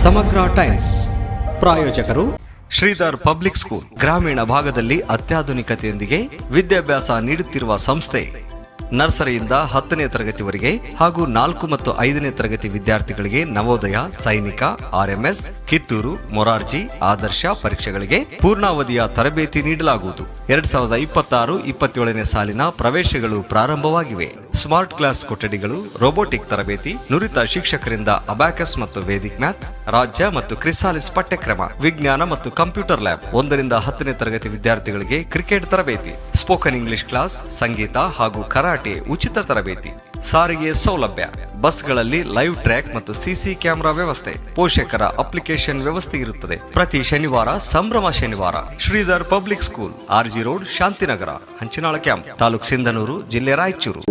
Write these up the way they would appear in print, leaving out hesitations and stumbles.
ಸಮಗ್ರ ಟೈಮ್ಸ್ ಪ್ರಾಯೋಜಕರು Sridhar public school. ಗ್ರಾಮೀಣ ಭಾಗದಲ್ಲಿ ಅತ್ಯಾಧುನಿಕತೆಯೊಂದಿಗೆ ವಿದ್ಯಾಭ್ಯಾಸ ನೀಡುತ್ತಿರುವ ಸಂಸ್ಥೆ. ನರ್ಸರಿಯಿಂದ 10ನೇ ತರಗತಿವರೆಗೆ ಹಾಗೂ 4 ಮತ್ತು 5ನೇ ತರಗತಿ ವಿದ್ಯಾರ್ಥಿಗಳಿಗೆ ನವೋದಯ, ಸೈನಿಕ, RMS, ಕಿತ್ತೂರು, ಮೊರಾರ್ಜಿ, ಆದರ್ಶ ಪರೀಕ್ಷೆಗಳಿಗೆ ಪೂರ್ಣಾವಧಿಯ ತರಬೇತಿ ನೀಡಲಾಗುವುದು. 2026-27ನೇ ಸಾಲಿನ ಪ್ರವೇಶಗಳು ಪ್ರಾರಂಭವಾಗಿವೆ. ಸ್ಮಾರ್ಟ್ ಕ್ಲಾಸ್ ಕೊಠಡಿಗಳು, ರೋಬೋಟಿಕ್ ತರಬೇತಿ, ನುರಿತ ಶಿಕ್ಷಕರಿಂದ ಅಬ್ಯಾಕಸ್ ಮತ್ತು ವೇದಿಕ್ ಮ್ಯಾಥ್ಸ್, ರಾಜ್ಯ ಮತ್ತು ಕ್ರಿಸಾಲಿಸ್ ಪಠ್ಯಕ್ರಮ, ವಿಜ್ಞಾನ ಮತ್ತು ಕಂಪ್ಯೂಟರ್ ಲ್ಯಾಬ್. 1ರಿಂದ 10ನೇ ತರಗತಿ ವಿದ್ಯಾರ್ಥಿಗಳಿಗೆ ಕ್ರಿಕೆಟ್ ತರಬೇತಿ, ಸ್ಪೋಕನ್ ಇಂಗ್ಲಿಷ್ ಕ್ಲಾಸ್, ಸಂಗೀತ ಹಾಗೂ ಕರಾಟೆ ಉಚಿತ ತರಬೇತಿ. ಸಾರಿಗೆ ಸೌಲಭ್ಯ, ಬಸ್ಗಳಲ್ಲಿ ಲೈವ್ ಟ್ರ್ಯಾಕ್ ಮತ್ತು ಸಿಸಿ ಕ್ಯಾಮೆರಾ ವ್ಯವಸ್ಥೆ, ಪೋಷಕರ ಅಪ್ಲಿಕೇಶನ್ ವ್ಯವಸ್ಥೆ ಇರುತ್ತದೆ. ಪ್ರತಿ ಶನಿವಾರ ಸಂಭ್ರಮ ಶನಿವಾರ. Shridhar public school, RG road, Shantinagar, Hanchinal camp, ತಾಲೂಕು ಸಿಂಧನೂರು, ಜಿಲ್ಲೆ Raichur.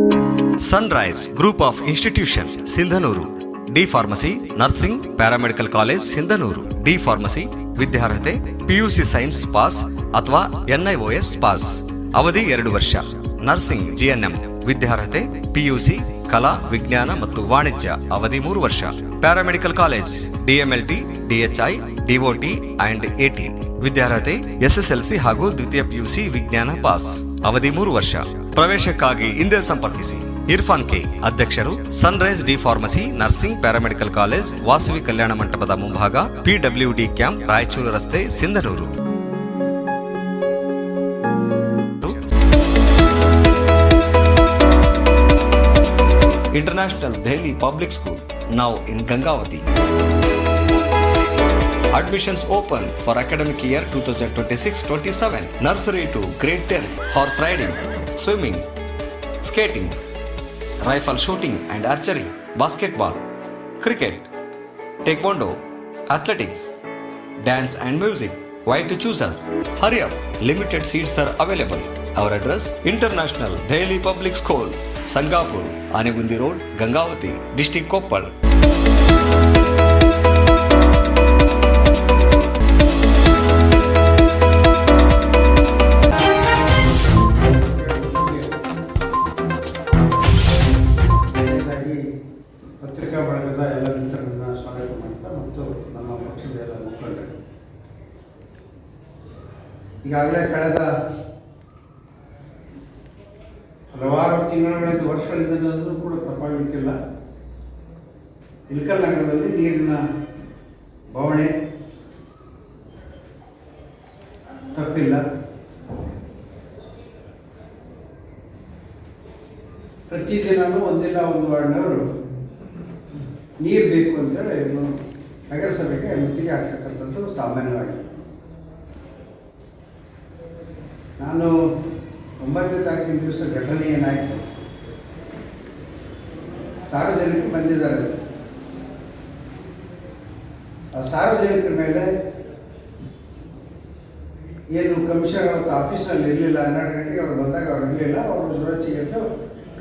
Sunrise group of institution, Sindhanur. D pharmacy, nursing, paramedical college, Sindhanur. D pharmacy ವಿದ್ಯಾರ್ಹತೆ PUC ಸೈನ್ಸ್ ಪಾಸ್ ಅಥವಾ NIOS ಪಾಸ್. ಅವಧಿ 2 ವರ್ಷ. ನರ್ಸಿಂಗ್ GNM ವಿದ್ಯಾರ್ಹತೆ PUC ಕಲಾ, ವಿಜ್ಞಾನ ಮತ್ತು ವಾಣಿಜ್ಯ. ಅವಧಿ 3 ವರ್ಷ. Paramedical college DMLT, DHI, DOT and AT ವಿದ್ಯಾರ್ಹತೆ SSLC ಹಾಗೂ ದ್ವಿತೀಯ PUC ವಿಜ್ಞಾನ ಪಾಸ್. ಅವಧಿ 3 ವರ್ಷ. ಪ್ರವೇಶಕ್ಕಾಗಿ ಹಿಂದೆ ಸಂಪರ್ಕಿಸಿ. ಇರ್ಫಾನ್ K, ಅಧ್ಯಕ್ಷರು, sunrise D pharmacy, nursing, paramedical college, Vasavi ಕಲ್ಯಾಣ ಮಂಟಪದ ಮುಂಭಾಗ, PWD ಕ್ಯಾಂಪ್, ರಾಯಚೂರು ರಸ್ತೆ, Sindhanur. International Delhi Public School, now in Gangavati. Admissions open for academic year 2026-27. Nursery to grade 10. Horse riding, swimming, skating, rifle shooting and archery, basketball, cricket, taekwondo, athletics, dance and music. Why to choose us? Hurry up, limited seats are available. Our address, International Delhi Public School, Sangapur, Anegundi Road, Gangavati, District Koppal. ಪತ್ರಿಕಾ ಬಳಗದ ಎಲ್ಲ ಮಿತ್ರರನ್ನ ಸ್ವಾಗತ ಮಾಡ್ತಾ ಮತ್ತು ನಮ್ಮ ಪಕ್ಷದ ಎಲ್ಲ ಮುಖಂಡರು, ಈಗಾಗಲೇ ಕಳೆದ ಹಲವಾರು ತಿಂಗಳುಗಳಿಂದ, ವರ್ಷಗಳಿಂದ ಕೂಡ ತಪ್ಪಾಗಲಿಕ್ಕಿಲ್ಲ, ಇಳಕಲ್ ನಗರದಲ್ಲಿ ನೀರಿನ ಬವಣೆ ತಪ್ಪಿಲ್ಲ. ಪ್ರತಿದಿನವೂ ಒಂದಿಲ್ಲ ಒಂದು ವಾರ್ಡ್ನವರು ನೀರು ಬೇಕು ಅಂತೇಳಿ ನಗರಸಭೆಗೆ ಮುತ್ತಿಗೆ ಆಗ್ತಕ್ಕಂಥದ್ದು ಸಾಮಾನ್ಯವಾಗಿದೆ. ನಾನು 9ನೇ ತಾರೀಕಿನ ದಿವಸ ಘಟನೆ ಏನಾಯಿತು, ಸಾರ್ವಜನಿಕರು ಬಂದಿದ್ದಾರೆ. ಆ ಸಾರ್ವಜನಿಕರ ಮೇಲೆ ಏನು ಕಮಿಷನರ್ ಅವತ್ತು ಆಫೀಸ್ನಲ್ಲಿ ಇರಲಿಲ್ಲ, 12 ಗಂಟೆಗೆ ಅವ್ರು ಬಂದಾಗ ಅವ್ರು ಇರಲಿಲ್ಲ. ಅವರು ಸುರಕ್ಷೆಗೆದ್ದು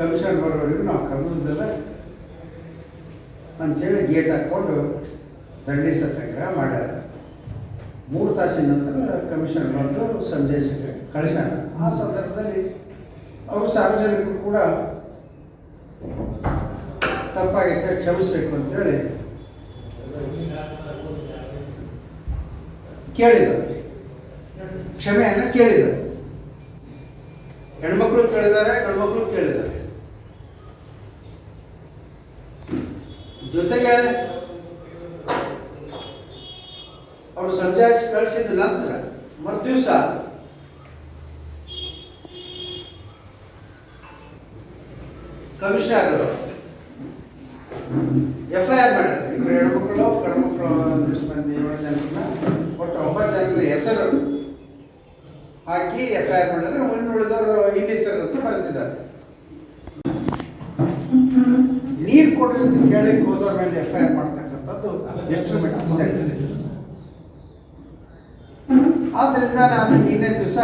ಕಮಿಷನರ್ ಬರೋವರೆಗೂ ನಾವು ಕರೆದಿದ್ದಲ್ಲ ಅಂಥೇಳಿ ಗೇಟ್ ಹಾಕ್ಕೊಂಡು ದಂಡಿ ಸತ್ಯಾಗ್ರಹ ಮಾಡ್ಯಾರ. 3 ತಾಸಿನ ನಂತರ ಕಮಿಷನರ್ ಬಂದು ಸಂದೇಶ ಕಳಿಸ್ಯಾರ. ಆ ಸಂದರ್ಭದಲ್ಲಿ ಅವರು ಸಾರ್ವಜನಿಕರು ಕೂಡ ತಪ್ಪಾಗಿತ್ತೆ, ಕ್ಷಮಿಸಬೇಕು ಅಂತೇಳಿ ಕೇಳಿದರು, ಕ್ಷಮೆಯನ್ನು ಕೇಳಿದರು. ಹೆಣ್ಮಕ್ಳು ಕೇಳಿದ್ದಾರೆ, ಗಂಡ್ಮಕ್ಳು ಕೇಳಿದ್ದಾರೆ. ಜೊತೆಗೆ ಅವರು ಸಂಜಾಯಿಸಿ ಕಳಿಸಿದ ನಂತರ ಮರುದಿವಸ ಕಮಿಷನರ್ FIR ಮಾಡಿದ್ದಾರೆ. 2 ಹೆಣ್ಮಕ್ಳು, ಗಂಡ್ಮಕ್ಳು 7 ಜನರನ್ನ, ಒಟ್ಟು 9 ಜನರ ಹೆಸರು ಹಾಕಿ FIR ಮಾಡಿದ್ರೆ, ಉಳಿದವರು ಇನ್ನಿತರರಂತ ಬರೆದಿದ್ದಾರೆ. ನೀರು ಕೊಡ್ರಿ ಅಂತ ಕೇಳಿ ಹೋದವ್ರ ಮೇಲೆ FIR ಮಾಡ್ತಕ್ಕಂಥದ್ದು ಎಷ್ಟು ಮಟ್ಟಿಗೆ. ಆದ್ದರಿಂದ ನಾನು ನಿನ್ನೆ ದಿವಸ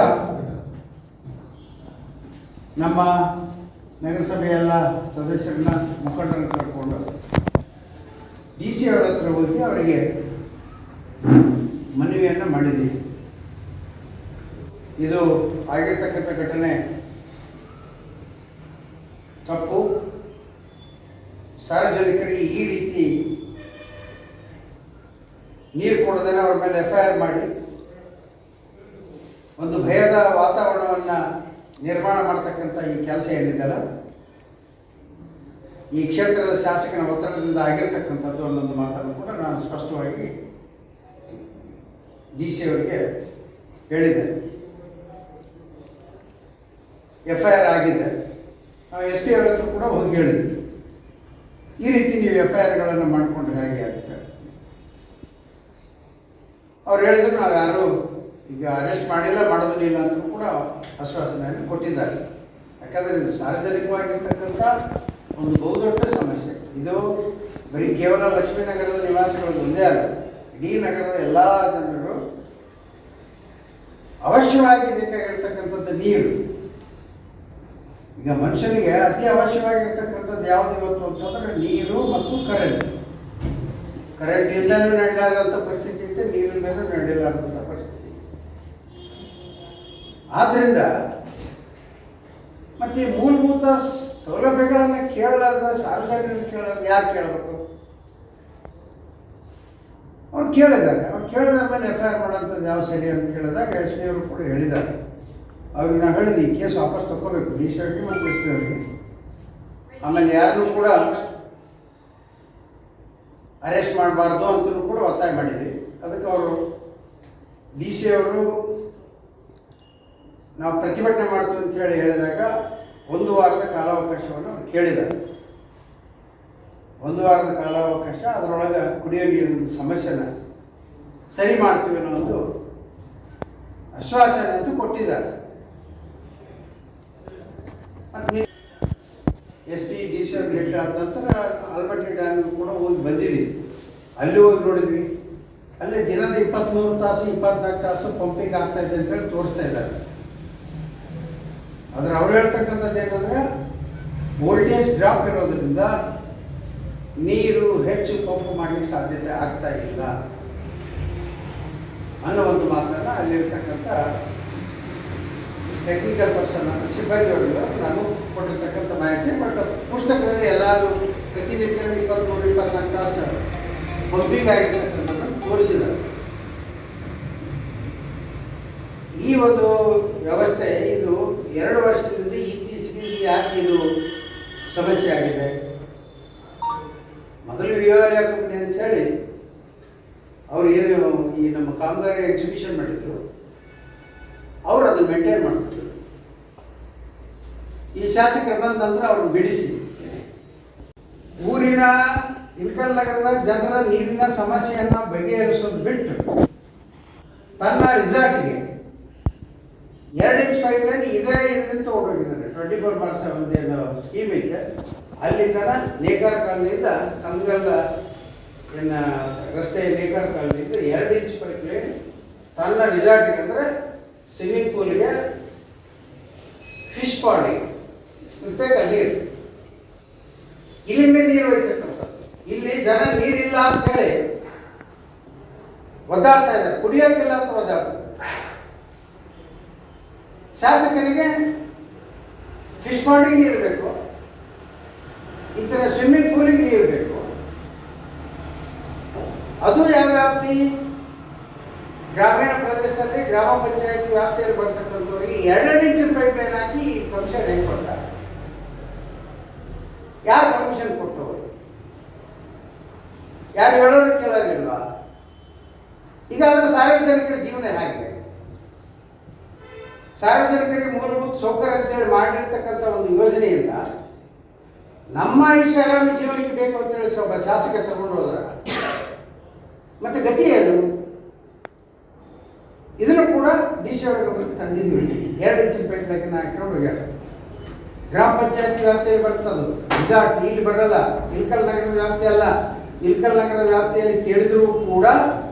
ನಮ್ಮ ನಗರಸಭೆಯ ಎಲ್ಲ ಸದಸ್ಯರನ್ನ, ಮುಖಂಡರನ್ನು ಕರ್ಕೊಂಡು DC ಅವರ ಹತ್ರ ಹೋಗಿ ಅವರಿಗೆ ಮನವಿಯನ್ನು ಮಾಡಿದ್ದೀವಿ. ಇದು ಆಗಿರ್ತಕ್ಕಂಥ ಘಟನೆ ತಪ್ಪು. ಸಾರ್ವಜನಿಕರಿಗೆ ಈ ರೀತಿ ನೀರು ಕೊಡದೇನೆ ಅವ್ರ ಮೇಲೆ FIR ಮಾಡಿ ಒಂದು ಭಯದ ವಾತಾವರಣವನ್ನು ನಿರ್ಮಾಣ ಮಾಡ್ತಕ್ಕಂಥ ಈ ಕೆಲಸ ಏನಿದೆಯಲ್ಲ, ಈ ಕ್ಷೇತ್ರದ ಶಾಸಕನ ಒತ್ತಡದಿಂದ ಆಗಿರ್ತಕ್ಕಂಥದ್ದು ಅನ್ನೊಂದು ಮಾತನ್ನು ಕೂಡ ನಾನು ಸ್ಪಷ್ಟವಾಗಿ DC ಅವರಿಗೆ ಹೇಳಿದೆ. FIR ಆಗಿದೆ. ನಾವು SP ಅವ್ರ ಹತ್ರ ಕೂಡ ಹೋಗಿ ಹೇಳಿದ್ವಿ, ಈ ರೀತಿ ನೀವು FIRಗಳನ್ನು ಮಾಡಿಕೊಂಡ್ರೆ ಹೇಗೆ ಅಂತ. ಅವ್ರು ಹೇಳಿದ್ರು ನಾವು ಯಾರು ಈಗ ಅರೆಸ್ಟ್ ಮಾಡಿಲ್ಲ, ಮಾಡೋದಿಲ್ಲ ಅಂತ ಕೂಡ ಆಶ್ವಾಸನೆಯನ್ನು ಕೊಟ್ಟಿದ್ದಾರೆ. ಯಾಕಂದರೆ ಇದು ಸಾರ್ವಜನಿಕವಾಗಿರ್ತಕ್ಕಂಥ ಒಂದು ಬಹುದೊಡ್ಡ ಸಮಸ್ಯೆ. ಇದು ಬರೀ ಕೇವಲ ಲಕ್ಷ್ಮೀನಗರದ ನಿವಾಸಿಗಳು ಒಂದೇ ಅಲ್ಲ, ಇಡೀ ನಗರದ ಎಲ್ಲ ಜನರು ಅವಶ್ಯವಾಗಿ ಬೇಕಾಗಿರ್ತಕ್ಕಂಥದ್ದು ನೀರು. ಈಗ ಮನುಷ್ಯನಿಗೆ ಅತಿ ಅವಶ್ಯವಾಗಿರ್ತಕ್ಕಂಥದ್ದು ಯಾವುದು ಇವತ್ತು ಅಂತಂದರೆ ನೀರು ಮತ್ತು ಕರೆಂಟ್. ಕರೆಂಟ್ ಇಲ್ಲದೂ ನಡೆಯಲಾರದಂಥ ಪರಿಸ್ಥಿತಿ ಐತೆ, ನೀರಿಲ್ಲದೂ ನಡೆಯಲಾರದಂಥ ಪರಿಸ್ಥಿತಿ. ಆದ್ದರಿಂದ ಮತ್ತು ಈ ಮೂಲಭೂತ ಸೌಲಭ್ಯಗಳನ್ನು ಕೇಳಲಾರ್ದ ಸಾರ್ವಜನಿಕರು ಕೇಳಲಾರ್ದು ಯಾರು ಕೇಳಬೇಕು? ಅವ್ರು ಕೇಳಿದ್ದಾರೆ. ಅವ್ರು ಕೇಳಿದ ಮೇಲೆ FIR ಮಾಡೋಂಥದ್ದು ಯಾವ ಸರಿ ಅಂತ ಕೇಳಿದಾಗ SP ಅವರು ಕೂಡ ಹೇಳಿದ್ದಾರೆ. ಅವ್ರಿಗೆ ನಾವು ಹೇಳಿದ್ವಿ ಈ ಕೇಸ್ ವಾಪಸ್ ತಗೋಬೇಕು DC ಅವರಿಗೆ ಮತ್ತು SP ಅವರಿಗೆ. ಆಮೇಲೆ ಯಾರನ್ನೂ ಕೂಡ ಅರೆಸ್ಟ್ ಮಾಡಬಾರ್ದು ಅಂತಲೂ ಕೂಡ ಒತ್ತಾಯ ಮಾಡಿದ್ವಿ. ಅದಕ್ಕೆ ಅವರು DC ಅವರು ನಾವು ಪ್ರತಿಭಟನೆ ಮಾಡ್ತೀವಿ ಅಂತೇಳಿ ಹೇಳಿದಾಗ 1 ವಾರದ ಕಾಲಾವಕಾಶವನ್ನು ಅವ್ರು ಕೇಳಿದ್ದಾರೆ. 1 ವಾರದ ಕಾಲಾವಕಾಶ, ಅದರೊಳಗೆ ಕುಡಿಯೋ ನೀರಿನ ಸಮಸ್ಯೆನ ಸರಿ ಮಾಡ್ತೀವಿ ಅನ್ನೋ ಒಂದು ಆಶ್ವಾಸನೆ ಅಂತೂ ಕೊಟ್ಟಿದ್ದಾರೆ. ಮತ್ತು SP DC ಅವ್ರು ಭೇಟಿ ಆದ ನಂತರ ಆಲಮಟ್ಟಿ ಡ್ಯಾಮ್ಗೂ ಕೂಡ ಹೋಗಿ ಬಂದಿದ್ದೀವಿ. ಅಲ್ಲಿ ಹೋಗಿ ನೋಡಿದ್ವಿ. ಅಲ್ಲಿ ದಿನದ 23 ತಾಸು 24 ತಾಸು ಪಂಪಿಂಗ್ ಆಗ್ತಾ ಇದೆ ಅಂತೇಳಿ ತೋರಿಸ್ತಾ ಇದ್ದಾರೆ. ಆದರೆ ಅವ್ರು ಹೇಳ್ತಕ್ಕಂಥದ್ದು ಏನಂದರೆ ವೋಲ್ಟೇಜ್ ಡ್ರಾಪ್ ಇರೋದ್ರಿಂದ ನೀರು ಹೆಚ್ಚು ಪಂಪ್ ಮಾಡಲಿಕ್ಕೆ ಸಾಧ್ಯತೆ ಆಗ್ತಾ ಇಲ್ಲ ಅನ್ನೋ ಒಂದು ಮಾತನ್ನು ಅಲ್ಲಿರ್ತಕ್ಕಂಥ ಟೆಕ್ನಿಕಲ್ ಪರ್ಸನ್ ಸಿಬ್ಬಂದಿಯವರಿಗೆ ನಾನು ಕೊಟ್ಟಿರ್ತಕ್ಕಂಥ ಮಾಹಿತಿ. ಬಟ್ ಪುಸ್ತಕದಲ್ಲಿ ಎಲ್ಲರೂ ಪ್ರತಿನಿತ್ಯ 23-24 ತಾಸು ಪಂಪಿಂಗ್ ಆಗಿರ್ತಕ್ಕಂಥದ್ದನ್ನು ತೋರಿಸಿದ್ದಾರೆ. ಈ ಒಂದು ವ್ಯವಸ್ಥೆ ಇದು 2 ವರ್ಷದಿಂದ ಇತ್ತೀಚೆಗೆ ಯಾಕೆ ಇದು ಸಮಸ್ಯೆ ಆಗಿದೆ? ಮೊದಲು ವಿಹಾರಿಯ ಕಂಪನಿ ಅಂಥೇಳಿ ಅವರು ಏನು ಈ ನಮ್ಮ ಕಾಮಗಾರಿ ಎಕ್ಸಿಬಿಷನ್ ಮಾಡಿದ್ರು, ಅವರು ಅದನ್ನು ಮೇಂಟೈನ್ ಮಾಡ್ತಿದ್ರು. ಈ ಶಾಸಕರು ಬಂದ ನಂತರ ಅವ್ರನ್ನ ಬಿಡಿಸಿ ಊರಿನ ಇಳಕಲ್ ನಗರದ ಜನರ ನೀರಿನ ಸಮಸ್ಯೆಯನ್ನು ಬಗೆಹರಿಸೋದು ಬಿಟ್ಟು ತನ್ನ ರಿಸಾರ್ಟ್ಗೆ 2 ಇಂಚ್ ಪೈಪ್ ಲೈನ್ ಇದೇ ಇದನ್ನು ತೊಗೊಂಡೋಗಿದ್ದಾರೆ. 24/7 ಏನೋ ಸ್ಕೀಮ್ ಐತೆ. ಅಲ್ಲಿಂದ ನೇಕಾರ ಕಾಲನಿಯಿಂದ ಕಂಗಲ್ ಏನು ರಸ್ತೆ ನೇಕಾರ ಕಾಲನಿಯಿಂದ 2 ಇಂಚ್ ಪೈಪ್ ಲೈನ್ ತನ್ನ ರಿಸಾರ್ಟ್ಗೆ, ಅಂದರೆ ಸ್ವಿಮ್ಮಿಂಗ್ ಪೂಲ್ಗೆ, ಫಿಶ್ ಪಾಂಡಿಗೆ ಬೇಕಲ್ಲಿ ನೀರು. ಇಲ್ಲಿಂದ ನೀರು ಹೋಯ್ತಕ್ಕಂಥ ಇಲ್ಲಿ ಜನ ನೀರಿಲ್ಲ ಅಂತ ಹೇಳಿ ಒದ್ದಾಡ್ತಾ ಇದ್ದಾರೆ, ಕುಡಿಯೋಕ್ಕಿಲ್ಲ ಅಂತ ಒದ್ದಾಡ್ತಾರೆ. ಶಾಸಕನಿಗೆ ಫಿಶ್ ಪಾಂಡಿಗೆ ನೀರು ಬೇಕು, ಈ ಥರ ಸ್ವಿಮ್ಮಿಂಗ್ ಪೂಲಿಗೆ ನೀರು ಬೇಕು. ಅದು ಯಾವ ವ್ಯಾಪ್ತಿ? ಗ್ರಾಮೀಣ ಪ್ರದೇಶದಲ್ಲಿ ಗ್ರಾಮ ಪಂಚಾಯತ್ ವ್ಯಾಪ್ತಿಯಲ್ಲಿ ಬರ್ತಕ್ಕಂಥವ್ರಿಗೆ 2 ಇಂಚಿನ ಪೈಪ್ ಲೈನ್ ಹಾಕಿ ಪರ್ಮಿಷನ್ ಹೆಂಗೆ ಕೊಡ್ತಾರೆ? ಯಾರು ಪರ್ಮಿಷನ್ ಕೊಟ್ಟವರು? ಯಾರು ಹೇಳೋರು ಕೇಳೋರಿಲ್ವಾ? ಈಗ ಅದರ ಸಾರ್ವಜನಿಕರ ಜೀವನ ಹೇಗೆ? ಸಾರ್ವಜನಿಕರಿಗೆ ಮೂಲಭೂತ ಸೌಕರ್ಯ ಅಂತೇಳಿ ಮಾಡಿರ್ತಕ್ಕಂಥ ಒಂದು ಯೋಜನೆಯಿಂದ ನಮ್ಮ ಐಷಾರಾಮಿ ಜೀವನಕ್ಕೆ ಬೇಕು ಅಂತೇಳಿ ಒಬ್ಬ ಶಾಸಕ ತಗೊಂಡು ಹೋದ್ರ ಮತ್ತೆ ಗತಿ ಏನು? ಇದನ್ನು ಕೂಡ DC ಅವರ ಗಮನಕ್ಕೆ ತಂದಿದ್ವಿ. 2 ಇಂಚಿನ ಪೈಪ್ ಲೈನ್ ಹಾಕೊಂಡು ಹೋಗ್ಯಾರ. ಗ್ರಾಮ ಪಂಚಾಯತ್ ವ್ಯಾಪ್ತಿಯಲ್ಲಿ ಬರ್ತದ್ದು ರಿಸಾರ್ಟ್, ಇಲ್ಲಿ ಬರಲ್ಲ. ಇಳಕಲ್ ನಗರದ ವ್ಯಾಪ್ತಿ ಅಲ್ಲ. ಇಳಕಲ್ ನಗರದ ವ್ಯಾಪ್ತಿಯಲ್ಲಿ ಕೇಳಿದರೂ ಕೂಡ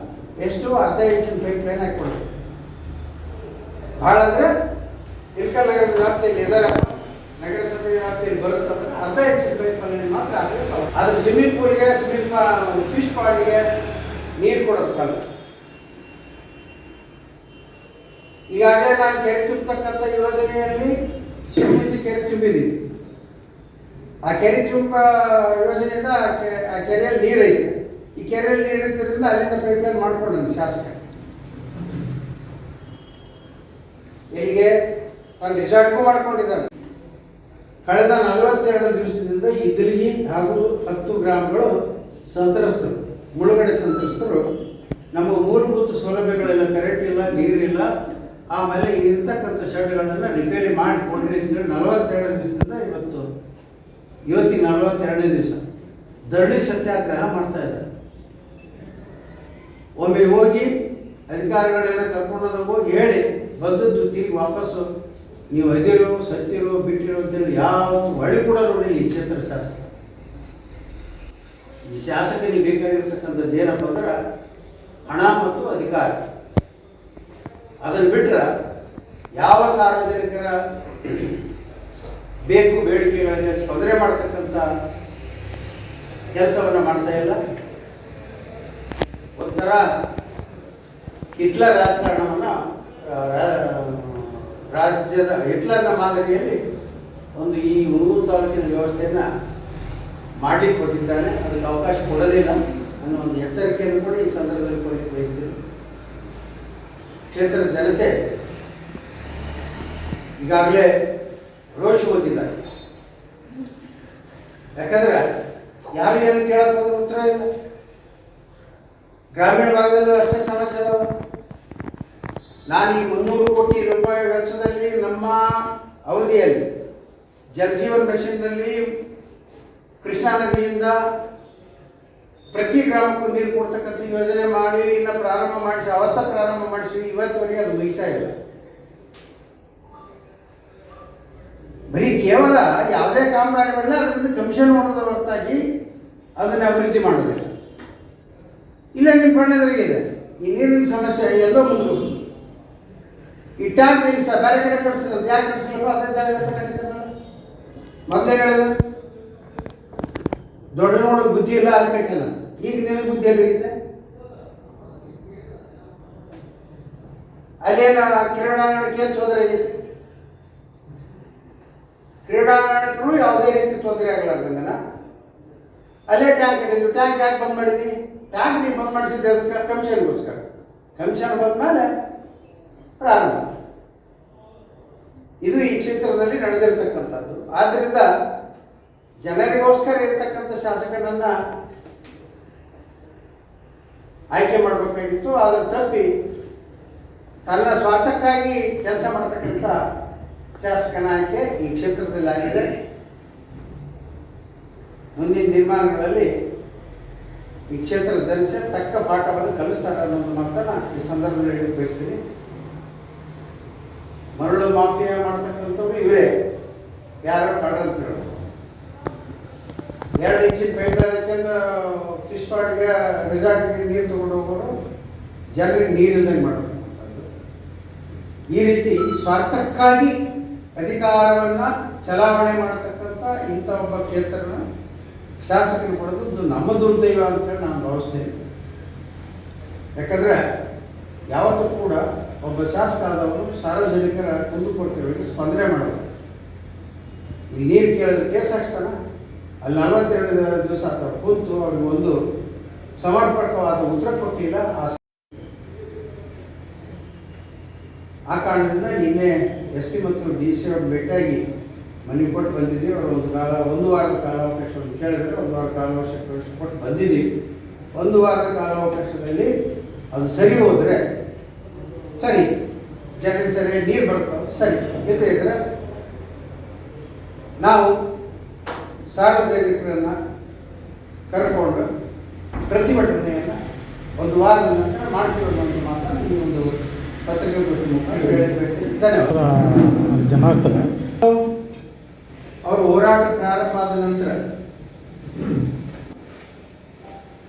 ಎಷ್ಟು? 1/2 ಇಂಚಿನ ಪೈಪ್ ಲೈನ್ ಹಾಕ್ಕೊಳ್ಬೇಕು. ಭಾಳ ಅಂದರೆ ಇಳಕಲ್ ನಗರದ ವ್ಯಾಪ್ತಿಯಲ್ಲಿ ಇದರ ನಗರಸಭೆ ವ್ಯಾಪ್ತಿಯಲ್ಲಿ ಬರುತ್ತಂದ್ರೆ 1/2 ಇಂಚಿನ ಪೈಪ್ ಲೈನ್ ಮಾತ್ರ ಆಗಬೇಕು. ಆದರೆ ಸ್ವಿಮ್ಮಿಂಗ್ ಪೂಲ್ಗೆ, ಫಿಶ್ ಪಾಂಡಿಗೆ ನೀರು ಕೊಡೋದಕ್ಕಲ್ಲ. ಈಗಾಗಲೇ ನಾನು ಕೆರೆ ತುಂಬತಕ್ಕಂಥ ಯೋಜನೆಯಲ್ಲಿ ಶಿವಮುಂಚಿ ಕೆರೆ ತುಂಬಿದ್ದೀವಿ. ಆ ಕೆರೆ ತುಂಬ ಯೋಜನೆಯಿಂದ ಆ ಕೆರೆಯಲ್ಲಿ ನೀರೈತೆ. ಈ ಕೆರೆಯಲ್ಲಿ ನೀರಿದ್ದರಿಂದ ಅಲ್ಲಿಂದ ಪೈಪ್ಲೈನ್ ಮಾಡ್ಕೊಂಡ ಶಾಸಕ. ಇಲ್ಲಿಗೆ ತನ್ನ ರಿಸಾರ್ಟ್ಗೂ ಮಾಡ್ಕೊಂಡಿದ್ದಾನೆ. ಕಳೆದ 42 ದಿವಸದಿಂದ ಇದ್ದಲಿಗಿ ಹಾಗೂ 10 ಗ್ರಾಮಗಳು ಸಂತ್ರಸ್ತರು, ಮುಳುಗಡೆ ಸಂತ್ರಸ್ತರು. ನಮ್ಮ ಮೂಲಭೂತ ಸೌಲಭ್ಯಗಳೆಲ್ಲ, ಕರೆಂಟ್ ಇಲ್ಲ, ನೀರಿಲ್ಲ, ಆಮೇಲೆ ಇರ್ತಕ್ಕಂಥ ಶೆಡ್ಗಳನ್ನು ರಿಪೇರಿ ಮಾಡಿಕೊಡ್ರಿ ಅಂತೇಳಿ 42 ದಿವಸದಿಂದ ಇವತ್ತಿಗೆ 42ನೇ ದಿವಸ ಧರಣಿ ಸತ್ಯಾಗ್ರಹ ಮಾಡ್ತಾ ಇದ್ದಾರೆ. ಒಮ್ಮೆ ಹೋಗಿ ಅಧಿಕಾರಿಗಳೆಲ್ಲ ಕರ್ಕೊಂಡೋದಾಗ ಹೋಗಿ ಹೇಳಿ ಬಂದದ್ದು ತಿರುಗಿ ವಾಪಸ್ಸು ನೀವು ಅದಿರೋ ಸತ್ತಿರೋ ಬಿಟ್ಟಿರೋ ಅಂತೇಳಿ ಯಾವತ್ತು ಹೊಳಿ ಕೂಡ ನೋಡಿಲ್ಲ ಈ ಕ್ಷೇತ್ರ ಶಾಸಕ. ಈ ಶಾಸಕನಿಗೆ ಬೇಕಾಗಿರ್ತಕ್ಕಂಥದ್ದು ಏನಪ್ಪ ಅಂದ್ರೆ ಹಣ ಮತ್ತು ಅಧಿಕಾರ. ಅದನ್ನು ಬಿಟ್ಟರೆ ಯಾವ ಸಾರ್ವಜನಿಕರ ಬೇಕು ಬೇಡಿಕೆಗಳಿಗೆ ಸ್ಪಂದನೆ ಮಾಡ್ತಕ್ಕಂಥ ಕೆಲಸವನ್ನು ಮಾಡ್ತಾ ಇಲ್ಲ. ಒಂಥರ ಹಿಟ್ಲರ್ ರಾಜಕಾರಣವನ್ನು ರಾಜ್ಯದ ಹಿಟ್ಲರ್ನ ಮಾದರಿಯಲ್ಲಿ ಈ ಹುಣಗೂರು ತಾಲೂಕಿನ ವ್ಯವಸ್ಥೆಯನ್ನು ಮಾಡಲಿಕ್ಕೆ ಕೊಟ್ಟಿದ್ದಾನೆ. ಅದಕ್ಕೆ ಅವಕಾಶ ಕೊಡೋದಿಲ್ಲ ಅನ್ನೋ ಒಂದು ಎಚ್ಚರಿಕೆಯನ್ನು ಕೂಡ ಈ ಸಂದರ್ಭದಲ್ಲಿ ಕೊಡಲಿಕ್ಕೆ ಬಯಸ್ತೀನಿ. ಕ್ಷೇತ್ರದ ಜನತೆ ಈಗಾಗಲೇ ರೋಷ ಹೋಗಿದ್ದಾರೆ. ಯಾಕಂದ್ರೆ ಯಾರು ಏನು ಕೇಳಕ್ಕೆ ಉತ್ತರ ಇಲ್ಲ. ಗ್ರಾಮೀಣ ಭಾಗದಲ್ಲೂ ಅಷ್ಟೇ ಸಮಸ್ಯೆ ಅದಾವ. ನಾನು ಈ 300 ಕೋಟಿ ರೂಪಾಯಿ ವೆಚ್ಚದಲ್ಲಿ ನಮ್ಮ ಅವಧಿಯಲ್ಲಿ ಜಲಜೀವನ್ ಮಿಷನ್ನಲ್ಲಿ ಕೃಷ್ಣಾ ನದಿಯಿಂದ ಪ್ರತಿ ಗ್ರಾಮಕ್ಕೂ ನೀರು ಕೊಡ್ತಕ್ಕಂಥ ಯೋಜನೆ ಮಾಡಿ ಇನ್ನು ಪ್ರಾರಂಭ ಮಾಡಿಸಿ ಇವತ್ತುವರೆಗೆ ಅದು ಮುಗಿತಾ ಇಲ್ಲ. ಬರೀ ಕೇವಲ ಯಾವುದೇ ಕಾಮಗಾರಿಗಳನ್ನ ಅದರಿಂದ ಕಮಿಷನ್ ಮಾಡೋದ್ರ ಹೊರತಾಗಿ ಅದನ್ನು ಅಭಿವೃದ್ಧಿ ಮಾಡೋದಿಲ್ಲ. ಇಲ್ಲ, ನಿಮ್ಮ ಕಣ್ಣೆದುರಿಗೆ ಇದೆ ಈ ನೀರಿನ ಸಮಸ್ಯೆ ಎಲ್ಲೋ ಮುಗಿಸೋದು. ಈ ಟ್ಯಾಂಕ್ ನಿಲ್ಲಿಸ ಬೇರೆ ಕಡೆ ಕಳಿಸ್ತಿರೋದು ಯಾಕೆ ಕಳಿಸಿಲ್ಲಪ್ಪ? ಅದೇ ಜಾಗದಲ್ಲಿ ಕಟ್ಟಿರ್ತಾರಲ್ಲ. ಮೊದಲೇ ಹೇಳಿದ ದೊಡ್ಡ ನೋಡೋದು ಬುದ್ಧಿ ಇಲ್ಲ ಅಲ್ಲಿ ಕಟ್ಟಿಲ್ಲ. ಈಗ ನಿನಗೆ ಬುದ್ಧಿ ಎಲ್ಲಿರುತ್ತೆ? ಅಲ್ಲೇನ ಕ್ರೀಡಾಂಗಣಕ್ಕೆ ತೊಂದರೆ ಆಗೈತಿ. ಕ್ರೀಡಾಂಗಣಕ್ಕೂ ಯಾವುದೇ ರೀತಿ ತೊಂದರೆ ಆಗಲಾರ್ದಂಗನ ಅಲ್ಲೇ ಟ್ಯಾಂಕ್ ಇಟ್ಟಿದ್ವಿ. ಟ್ಯಾಂಕ್ ಯಾಕೆ ಬಂದ್ ಮಾಡಿದ್ವಿ? ಟ್ಯಾಂಕ್ ನೀವು ಬಂದ್ ಮಾಡಿಸಿದ್ದೆ ಅದಕ್ಕೆ ಕಮಿಷನ್ಗೋಸ್ಕರ. ಕಮಿಷನ್ ಬಂದ ಮೇಲೆ ಪ್ರಾರಂಭ. ಇದು ಈ ಕ್ಷೇತ್ರದಲ್ಲಿ ನಡೆದಿರ್ತಕ್ಕಂಥದ್ದು. ಆದ್ದರಿಂದ ಜನರಿಗೋಸ್ಕರ ಇರ್ತಕ್ಕಂಥ ಶಾಸಕನನ್ನ ಆಯ್ಕೆ ಮಾಡಬೇಕಾಗಿತ್ತು. ಆದ್ರೆ ತಪ್ಪಿ ತನ್ನ ಸ್ವಾರ್ಥಕ್ಕಾಗಿ ಕೆಲಸ ಮಾಡ್ತಕ್ಕಂಥ ಶಾಸಕನ ಆಯ್ಕೆ ಈ ಕ್ಷೇತ್ರದಲ್ಲಿ ಆಗಿದೆ. ಮುಂದಿನ ದಿನಮಾನಗಳಲ್ಲಿ ಈ ಕ್ಷೇತ್ರದ ಜನತೆ ತಕ್ಕ ಪಾಠವನ್ನು ಕಲಿಸ್ತಾರೆ ಅನ್ನೋದು ಮಾತನ್ನು ಈ ಸಂದರ್ಭದಲ್ಲಿ ಹೇಳಕ್ಕೆ ಬಯಸ್ತೀನಿ. ಮರಳು ಮಾಫಿಯಾ ಮಾಡ್ತಕ್ಕಂಥವ್ರು ಇವರೇ, ಯಾರೋ ಕಳ್ಳ ಅಂತ ಹೇಳೋದು. 2 ಇಂಚಿನ ಪೈಪ್ಲೈನ್ ಹಾಕ್ಯಂದು ಫಿಶ್ ಪಾಡ್ಗೆ ರೆಸಾರ್ಟ್ಗೆ ನೀರು ತೊಗೊಂಡು ಹೋಗೋರು, ಜನರಿಗೆ ನೀರಿಲ್ದಂಗೆ ಮಾಡ್ತಕ್ಕಂಥದ್ದು. ಈ ರೀತಿ ಸ್ವಾರ್ಥಕ್ಕಾಗಿ ಅಧಿಕಾರವನ್ನು ಚಲಾವಣೆ ಮಾಡ್ತಕ್ಕಂಥ ಇಂಥ ಒಬ್ಬ ಕ್ಷೇತ್ರನ ಶಾಸಕರು ಪಡೆದದ್ದು ನಮ್ಮ ದುರ್ದೈವ ಅಂತೇಳಿ ನಾನು ಭಾವಿಸ್ತೇನೆ. ಯಾಕಂದರೆ ಯಾವತ್ತೂ ಕೂಡ ಒಬ್ಬ ಶಾಸಕ ಆದವರು ಸಾರ್ವಜನಿಕರ ಕುಂದುಕೊರತೆಗಳಿಗೆ ಸ್ಪಂದನೆ ಮಾಡೋದು. ಈ ನೀರು ಕೇಳಿದ್ರೆ ಕೇಸ್ ಹಾಕ್ತಾನ, ಅಲ್ಲಿ 42 ದಿವಸ ಅಥವಾ ಕೂತು ಅವ್ರಿಗೆ ಒಂದು ಸಮರ್ಪಕವಾದ ಉತ್ತರ ಕೊಟ್ಟಿಲ್ಲ. ಆ ಕಾರಣದಿಂದ ನಿನ್ನೆ SP ಮತ್ತು DC ಅವ್ರು ಭೇಟಿಯಾಗಿ ಮನೆ ಕೊಟ್ಟು ಬಂದಿದ್ದೀವಿ. ಅವರು ಒಂದು ವಾರದ ಕಾಲಾವಕಾಶವನ್ನು ಕೇಳಿದರೆ 1 ವಾರ ಕಾಲಾವಕಾಶ ಕೊಟ್ಟು ಬಂದಿದ್ದೀವಿ. 1 ವಾರದ ಕಾಲಾವಕಾಶದಲ್ಲಿ ಅದು ಸರಿ ಹೋದರೆ ಸರಿ, ಜನರಿಗೆ ಸರಿಯಾಗಿ ನೀರು ಬರ್ತಾವೆ, ಸರಿ. ಇದ್ರೆ ನಾವು ಸಾರ್ವಜನಿಕರನ್ನು ಕರ್ಕೊಂಡು ಪ್ರತಿಭಟನೆಯನ್ನು 1 ವಾರದ ನಂತರ ಮಾಡ್ತೀವಿ ಅನ್ನೋ ಮಾತನ್ನು ಈ ಒಂದು ಪತ್ರಿಕಾಗೋಷ್ಠಿ ಮುಖಾಂತರ ಹೇಳಬೇಕು. ಧನ್ಯವಾದ. ಜನಾರ್ದನ ಅವರು ಹೋರಾಟ ಪ್ರಾರಂಭ ಆದ ನಂತರ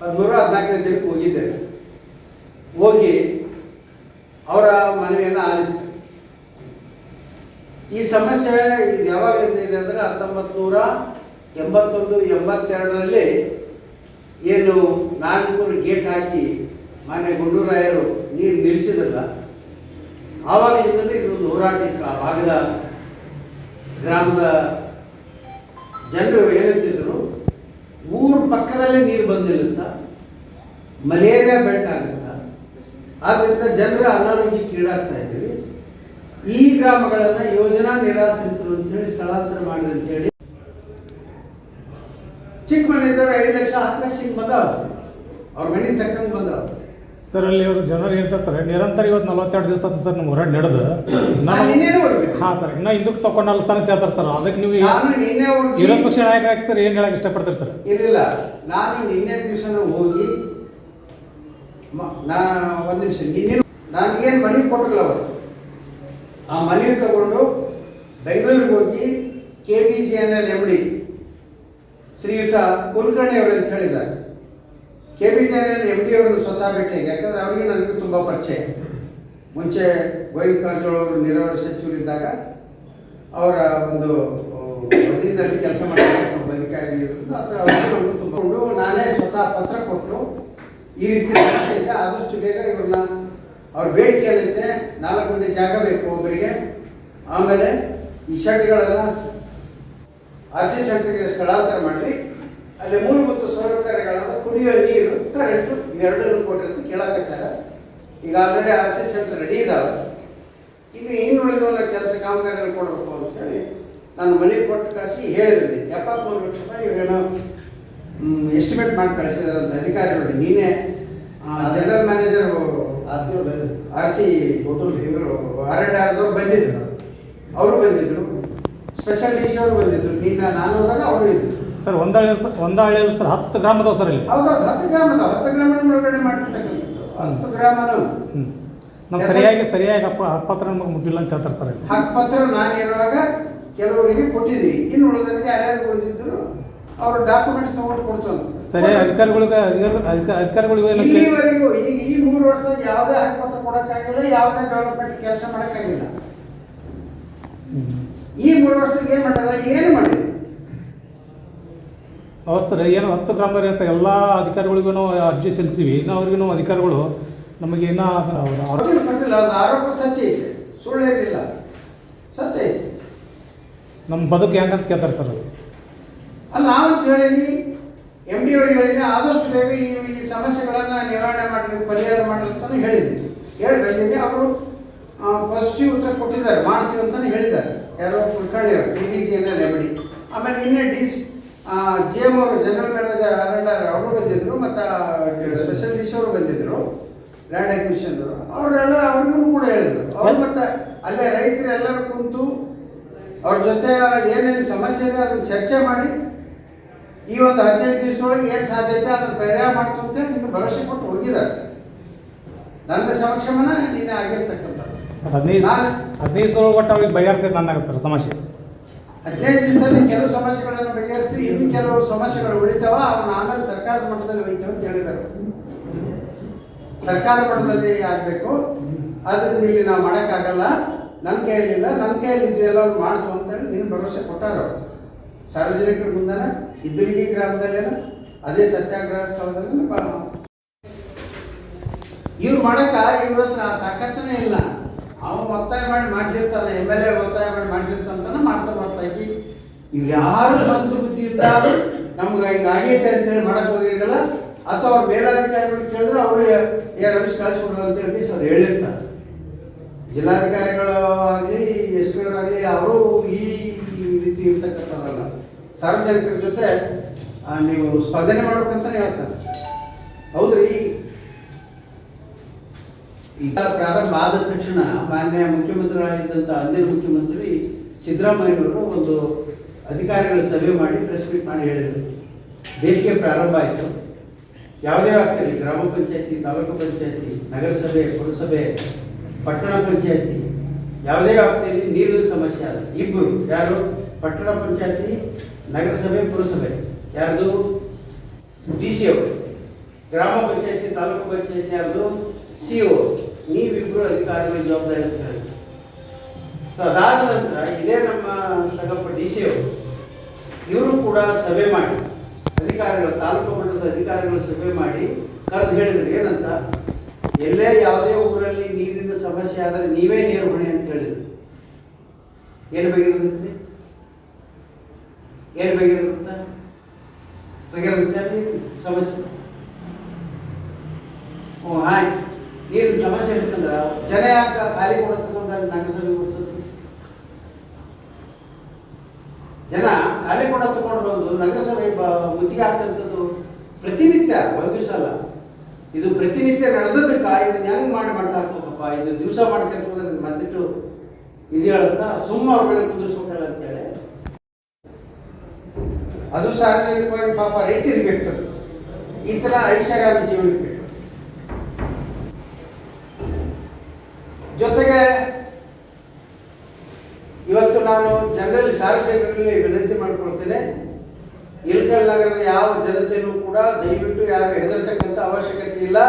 114ನೇ ದಿನಕ್ಕೆ ಹೋಗಿದ್ದೇನೆ. ಹೋಗಿ ಅವರ ಮನವಿಯನ್ನು ಆಲಿಸಿದೆ. ಈ ಸಮಸ್ಯೆ ಇದು ಯಾವಾಗಲಿಂದ ಇದೆ ಅಂದರೆ 1981-82ರಲ್ಲಿ ಏನು ನಾಗಪುರ ಗೇಟ್ ಹಾಕಿ ಮಾನ್ಯ ಗುಂಡೂರಾಯರು ನೀರು ನಿಲ್ಲಿಸಿದಲ್ಲ, ಆವಾಗಲಿಂದಲೂ ಇದೊಂದು ಹೋರಾಟ ಇತ್ತು. ಆ ಭಾಗದ ಗ್ರಾಮದ ಜನರು ಏನಂತಿದ್ರು, ಊರ ಪಕ್ಕದಲ್ಲೇ ನೀರು ಬಂದಿಲ್ಲಂತ, ಮಲೇರಿಯಾ ಬೆಲ್ಟ್ ಆಗುತ್ತಾ, ಆದ್ದರಿಂದ ಜನರ ಅನಾರೋಗ್ಯಕ್ಕೆ ಈಡಾಗ್ತಾ ಇದ್ದೀವಿ. ಈ ಗ್ರಾಮಗಳನ್ನು ಯೋಜನಾ ನಿರಾಶ್ರಿತರು ಅಂತೇಳಿ ಸ್ಥಳಾಂತರ ಮಾಡಿ ಅಂತೇಳಿ ಚಿಕ್ಕ ಮನೆ ಇದ್ದವ್ರು 5 ಲಕ್ಷ 10 ಲಕ್ಷ ಹಿಂಗೆ ಬಂದಾವ, ಅವ್ರ ಮನೆಗೆ ತಕ್ಕಂಗೆ ಬಂದಾವ. ಸರ್ ಅಲ್ಲಿ ಅವರು ಜನರು ಹೇಳ್ತಾರೆ ಸರ್ ನಿರಂತರ ಇವತ್ತು 42 ದಿವಸ ಅಂತ ಸರ್ ನಮ್ಗೆ ಹೊರಗೆ ನಡೆದು ನಿನ್ನೆನೇ ಹೋಗ್ಬೇಕು. ಹಾಂ ಸರ್ ಇನ್ನೂ ಹಿಂದಕ್ಕೆ ತಗೊಂಡಲ್ಲ ಸರ್ ಅಂತ ಹೇಳ್ತಾರೆ ಸರ್. ಅದಕ್ಕೆ ನೀವು ನಾನು ನಿನ್ನೆ ಹೋಗಿ ವಿರೋಧ ಪಕ್ಷ ನಾಯಕರಾಗಿ ಸರ್ ಏನು ಹೇಳಕ್ಕೆ ಇಷ್ಟಪಡ್ತಾರೆ ಸರ್? ಇರಲಿಲ್ಲ, ನಾನು ನಿನ್ನೆ ದಿವಸನ ಹೋಗಿ ನಾನು ಒಂದು ನಿಮಿಷ ನಿನ್ನೆ ನನಗೇನು ಮನೆ ಕೊಟ್ಟಿಲ್ಲ ಅವತ್ತು, ಆ ಮನೆ ತಗೊಂಡು ಬೆಂಗಳೂರಿಗೆ ಹೋಗಿ KBJNL MD ಶ್ರೀಯುತ ಕುಲಕರ್ಣಿ ಅವರು ಅಂತ ಹೇಳಿದ್ದಾರೆ. KBJNL MD ಅವರನ್ನು ಸ್ವತಃ ಭೇಟಿಯಾಗಿ, ಯಾಕಂದರೆ ಅವರಿಗೆ ನನಗೂ ತುಂಬ ಪರಿಚಯ. ಮುಂಚೆ ಗೋವಿಂದ ಕಾರಜೋಳ ಅವರು ನೀರಾವರಿ ಸಚಿವರಿದ್ದಾಗ ಅವರ ಒಂದು ವತಿಯಲ್ಲಿ ಕೆಲಸ ಮಾಡಿಕೊಂಡು ಅಧಿಕಾರಿ ಅವರು ತುಂಬಿಕೊಂಡು ನಾನೇ ಸ್ವತಃ ಪತ್ರ ಕೊಟ್ಟು ಈ ರೀತಿ ಸಮಸ್ಯೆ ಇದೆ, ಆದಷ್ಟು ಬೇಗ ಇವ್ರನ್ನ ಅವ್ರ ಬೇಡಿಕೆ ಏನಿದೆ 4 ಗುಂಟೆ ಜಾಗ ಬೇಕು ಒಬ್ಬರಿಗೆ, ಆಮೇಲೆ ಈ ಶೆಡ್ಗಳನ್ನು RC ಸೆಂಟರ್ಗೆ ಸ್ಥಳಾಂತರ ಮಾಡಿ ಅಲ್ಲಿ ಮೂಲಭೂತ ಸೌಕರ್ಯಗಳಾದ ಕುಡಿಯುವ ನೀರು, ಕರೆಂಟು ಇವೆರಡನ್ನು ಕೊಡ್ರಿ ಅಂತ ಕೇಳಕತ್ತಾರೆ. ಈಗ ಆಲ್ರೆಡಿ RC ಸೆಂಟರ್ ರೆಡಿ ಇದ್ದಾವೆ. ಈಗ ಇನ್ನು ಉಳಿದವರ ಕೆಲಸ ಕಾಮಗಾರಿಗಳು ಕೊಡಬೇಕು ಅಂತೇಳಿ ನಾನು ಮನೆ ಕೊಟ್ಟು ಕಾಸಿ ಹೇಳಿದ್ದೀನಿ. 73 ಲಕ್ಷ ರೂಪಾಯಿ ಇವೇನೋ ಎಸ್ಟಿಮೇಟ್ ಮಾಡಿ ಕಳಿಸಿದ್ದಾರೆ ಅಂತ ಅಧಿಕಾರಿಗಳು. ನೀನೇ ಜನರಲ್ ಮ್ಯಾನೇಜರ್ RC ಇವರು RNR ಬಂದಿದ್ರು, ಅವರು ಬಂದಿದ್ರು, ಸ್ಪೆಷಲ್ DC ಅವರು ಬಂದಿದ್ರು. ನಾನು ಹೋದಾಗ ಅವರು ಇದ್ರು ಸರ್. ಒಂದಾಳೆ ಸರ್ 10 ಗ್ರಾಮದವ ಸರ್ ಇಲ್ಲಿ. ಹೌದೌದು, 10 ಗ್ರಾಮದ ಒಳಗಡೆ ಮಾಡಿರ್ತಕ್ಕಂಥದ್ದು 10 ಗ್ರಾಮನ ನಮ್ಗೆ ಸರಿಯಾಗಿ ಹಕ್ಕುಪತ್ರ ನಮಗೆ ಮುಗಿಲ್ಲ ಅಂತ ಹೇಳ್ತಾರೆ ಸರ್. ಹಕ್ಕುಪತ್ರ ನಾನು ಇರುವಾಗ ಕೆಲವರಿಗೆ ಕೊಟ್ಟಿದ್ದೀವಿ, ಇನ್ನು ಉಳಿದವರಿಗೆ ಯಾರ್ಯಾರು ಉಳಿದಿದ್ರು ಅವ್ರ ಡಾಕ್ಯುಮೆಂಟ್ಸ್ ತಗೊಂಡು ಕೊಡ್ತು ಅಂತ ಸರಿಯಾಗಿ ಅಧಿಕಾರಿಗಳಿಗೆ ಇಲ್ಲಿವರೆಗೂ ಈ 3 ವರ್ಷದಾಗ ಯಾವುದೇ ಹಕ್ಕುಪತ್ರ ಕೊಡೋಕ್ಕಾಗಿಲ್ಲ, ಯಾವುದೇ ಡೆವಲಪ್ಮೆಂಟ್ ಕೆಲಸ ಮಾಡೋಕ್ಕಾಗಿಲ್ಲ. ಈ 3 ವರ್ಷದಾಗ ಏನು ಮಾಡ್ಯಾರ, ಏನು ಮಾಡಿದ್ರು ಹೌದು ಸರ್. ಏನು 10 ಗ್ರಾಮದ ಸರ್ ಎಲ್ಲ ಅಧಿಕಾರಿಗಳಿಗೂ ಅರ್ಜಿ ಸಲ್ಲಿಸಿವಿ. ಇನ್ನು ಅವ್ರಿಗೂ ಅಧಿಕಾರಿಗಳು ನಮಗೇನೋ ಕೊಟ್ಟಿಲ್ಲ. ಒಂದು ಆರೋಪ ಸತ್ಯ ಐತೆ, ಸುಳ್ಳು ಏನಿಲ್ಲ, ಸತ್ಯ ಐತೆ. ನಮ್ಮ ಬದುಕು ಹೆಂಗಂತ ಕೇಳ್ತಾರೆ ಸರ್. ಅಲ್ಲಿ ನಾವಂತ ಹೇಳೀನಿ, MD ಅವ್ರಿಗೆ ಹೇಳಿನಿ, ಆದಷ್ಟು ಬೇಗ ಈ ಸಮಸ್ಯೆಗಳನ್ನು ನಿವಾರಣೆ ಮಾಡಿ ಪರಿಹಾರ ಮಾಡಿ ಅಂತಲೇ ಹೇಳಿದ್ದೀನಿ, ಹೇಳಿ ಬಂದಿದ್ದೀನಿ. ಅವರು ಪಾಸಿಟಿವ್ ಉತ್ತರ ಕೊಟ್ಟಿದ್ದಾರೆ, ಮಾಡ್ತೀವಿ ಅಂತಲೇ ಹೇಳಿದ್ದಾರೆ. ಯಾರೋ ಕುಲಕರ್ಣಿ ಅವರು KBJNL MD. ಆಮೇಲೆ ಇನ್ನೇ GM ಅವರು ಜನರಲ್ ಮ್ಯಾನೇಜರ್ RNR ಅವರು ಬಂದಿದ್ದರು, ಮತ್ತು ಸ್ಪೆಷಲ್ DC ಅವರು ಬಂದಿದ್ದರು, ಲ್ಯಾಂಡ್ ಅಕ್ವಿಸಿಷನ್ ಅವರೆಲ್ಲ ಅವ್ರಿಗೂ ಕೂಡ ಹೇಳಿದರು. ಅವ್ರು ಮತ್ತು ಅಲ್ಲೇ ರೈತರು ಎಲ್ಲರೂ ಕುಂತು ಅವ್ರ ಜೊತೆ ಏನೇನು ಸಮಸ್ಯೆ ಇದೆ ಅದನ್ನು ಚರ್ಚೆ ಮಾಡಿ ಈ ಒಂದು 15 ದಿವಸದೊಳಗೆ ಏನು ಸಾಧ್ಯತೆ ಅದನ್ನು ಪರಿಹಾರ ಮಾಡ್ತು ಅಂತೇಳಿ ನಿನ್ನ ಭರವಸೆ ಕೊಟ್ಟು ಹೋಗಿದ್ದಾರೆ. ನನ್ನ ಸಮಕ್ಷಮನ ನಿನ್ನೆ ಆಗಿರ್ತಕ್ಕಂಥದ್ದು. 15 ದಿವಸದೊಳಗೆ ಒಟ್ಟು ಅವ್ರಿಗೆ ಬಗೆಹರ್ತೈತೆ ನನ್ನ ಸರ್ ಸಮಸ್ಯೆ. 15 ದಿವಸದಲ್ಲಿ ಕೆಲವು ಸಮಸ್ಯೆಗಳನ್ನು ಬಗೆಹರಿಸ್ತೀವಿ, ಇನ್ನು ಕೆಲವು ಸಮಸ್ಯೆಗಳು ಉಳಿತಾವ, ಅವನ್ನ ಆಮೇಲೆ ಸರ್ಕಾರದ ಮಟ್ಟದಲ್ಲಿ ಒಯ್ತೇವೆ ಅಂತ ಹೇಳಿದ್ದಾರೆ. ಸರ್ಕಾರ ಮಟ್ಟದಲ್ಲಿ ಆಗಬೇಕು, ಆದ್ದರಿಂದ ಇಲ್ಲಿ ನಾವು ಮಾಡೋಕ್ಕಾಗಲ್ಲ, ನನ್ನ ಕೈಯಲ್ಲಿಲ್ಲ, ನನ್ನ ಕೈಯಲ್ಲಿ ಇದೆಲ್ಲ ಅವ್ರು ಮಾಡ್ತು ಅಂತೇಳಿ ನೀನು ಭರವಸೆ ಕೊಟ್ಟಾರ. ಸಾರ್ವಜನಿಕರ ಮುಂದನ ಇದ್ದರಿಗೆ ಗ್ರಾಮದಲ್ಲೇನ ಅದೇ ಸತ್ಯಾಗ್ರಹ ಸ್ಥಳದಲ್ಲಿ ಇವ್ರು ಮಾಡೋಕ್ಕ ಇವ್ರ ಹತ್ರ ತಾಕತ್ತನೇ ಇಲ್ಲ. ಅವನು ಒತ್ತಾಯ ಮಾಡಿ ಮಾಡಿಸಿರ್ತಾನೆ, MLA ಒತ್ತಾಯ ಮಾಡಿ ಮಾಡಿಸಿರ್ತಾನೆ ಮಾಡ್ತಾ ಬರ್ತಾಗಿ. ಇವ್ರು ಯಾರು ಸ್ವಂತ ಬುದ್ಧಿಯಿಂದ ನಮ್ಗೆ ಈಗ ಆಗೈತೆ ಅಂತೇಳಿ ಮಾಡಕ್ಕೆ ಹೋಗಿರಲ್ಲ, ಅಥವಾ ಅವ್ರ ಮೇಲಾಧಿಕಾರಿಗಳು ಕೇಳಿದ್ರೆ ಅವರು ರಮೇಶ್ ಕಳಿಸ್ಕೊಡು ಅಂತ ಹೇಳಿ ಅವ್ರು ಹೇಳಿರ್ತಾರೆ. ಜಿಲ್ಲಾಧಿಕಾರಿಗಳು ಆಗಲಿ SP ಅವರಾಗಲಿ ಅವರು ಈ ರೀತಿ ಇರ್ತಕ್ಕಂಥವ್ರಲ್ಲ. ಸಾರ್ವಜನಿಕರ ಜೊತೆ ನೀವು ಸ್ಪಂದನೆ ಮಾಡ್ಬೇಕಂತಾನೆ ಹೇಳ್ತಾರೆ. ಹೌದ್ರಿ, ಈಗ ಪ್ರಾರಂಭ ಆದ ತಕ್ಷಣ ಮಾನ್ಯ ಮುಖ್ಯಮಂತ್ರಿಗಳಾಗಿದ್ದಂಥ ಅಂದಿನ ಮುಖ್ಯಮಂತ್ರಿ ಸಿದ್ದರಾಮಯ್ಯನವರು ಒಂದು ಅಧಿಕಾರಿಗಳ ಸಭೆ ಮಾಡಿ ಪ್ರೆಸ್ ಮೀಟ್ ಮಾಡಿ ಹೇಳಿದರು, ಬೇಸಿಗೆ ಪ್ರಾರಂಭ ಆಯಿತು, ಯಾವುದೇ ಆಗ್ತದೆ ಗ್ರಾಮ ಪಂಚಾಯತಿ, ತಾಲೂಕು ಪಂಚಾಯತಿ, ನಗರಸಭೆ, ಪುರಸಭೆ, ಪಟ್ಟಣ ಪಂಚಾಯತಿ ಯಾವುದೇ ವ್ಯಾಪ್ತಿಯಲ್ಲಿ ನೀರಿನ ಸಮಸ್ಯೆ ಆದ ಇಬ್ಬರು, ಯಾರು ಪಟ್ಟಣ ಪಂಚಾಯತಿ, ನಗರಸಭೆ, ಪುರಸಭೆ, ಯಾರ್ದು DC ಅವರು, ಗ್ರಾಮ ಪಂಚಾಯತಿ, ತಾಲೂಕು ಪಂಚಾಯತಿ ಯಾರ್ದು CO, ನೀವಿಬ್ಬರು ಅಧಿಕಾರಿಗಳ ಜವಾಬ್ದಾರಿ ಅಂತ ಹೇಳಿ. ಸೊ ಅದಾದ ನಂತರ ಇದೇ ನಮ್ಮ ಸಂಗಪ್ಪ DC ಅವರು ಇವರು ಕೂಡ ಸಭೆ ಮಾಡಿ ಅಧಿಕಾರಿಗಳ ತಾಲೂಕು ಮಟ್ಟದ ಅಧಿಕಾರಿಗಳ ಸಭೆ ಮಾಡಿ ಕರೆದು ಹೇಳಿದ್ರು ಏನಂತ, ಎಲ್ಲೇ ಯಾವುದೇ ಊರಲ್ಲಿ ನೀರಿನ ಸಮಸ್ಯೆ ಆದರೆ ನೀವೇ ನೀರು ಹೊಣೆ ಅಂತ ಹೇಳಿದ್ರು. ಏನು ಬಗೆಹರಿರುತ್ತೆ, ಏನು ಬಗೆಹರಿರುತ್ತೆ ಸಮಸ್ಯೆ ಆಯ್ತು. ನೀರಿನ ಸಮಸ್ಯೆ ಇರ್ತಂದ್ರೆ ಜನ ಯಾಕೆ ಖಾಲಿ ಕೊಡತಕ್ಕಂಥ ನಗರಸಭೆ ಬರ್ತದೆ? ಜನ ಖಾಲಿ ಕೊಡ ತಗೊಂಡು ಬಂದು ನಗರಸಭೆ ಮುಚ್ಚಿಗೆ ಹಾಕಂಥದ್ದು ಪ್ರತಿನಿತ್ಯ, ಒಂದು ದಿವಸ ಅಲ್ಲ, ಇದು ಪ್ರತಿನಿತ್ಯ ನಡೆದದ್ದಕ್ಕ ಇದನ್ನ ಹೆಂಗ್ ಮಾಡಿ ಹಾಕ್ಬೇಕಪ್ಪ, ಇದು ದಿವಸ ಮಾಡ್ಕೊಂತ ಹೋದ್ರೆ ಮತ್ತಿಟ್ಟು ಇದು ಹೇಳುತ್ತ ಸುಮ್ಮ ಅವ್ರನ್ನ ಕುದಿಸ್ಬೇಕಲ್ಲ ಅಂತೇಳಿ. ಅದು ಸಾರ್ವಜನಿಕವಾಗಿ ಪಾಪ ರೈತರಿಗೆ ಬೇಕು, ಈ ಥರ ಐಷಾರಾಮಿ ಜೀವನಕ್ಕೆ ಬೇಕು. ಜೊತೆಗೆ ಇವತ್ತು ನಾನು ಜನರಲ್ಲಿ ಸಾರ್ವಜನಿಕರಲ್ಲಿ ವಿನಂತಿ ಮಾಡಿಕೊಳ್ತೇನೆ, ಇಳಕಲ್ ನಗರದ ಯಾವ ಜನತೆಯೂ ಕೂಡ ದಯವಿಟ್ಟು ಯಾರು ಹೆದರ್ತಕ್ಕಂಥ ಅವಶ್ಯಕತೆ ಇಲ್ಲ.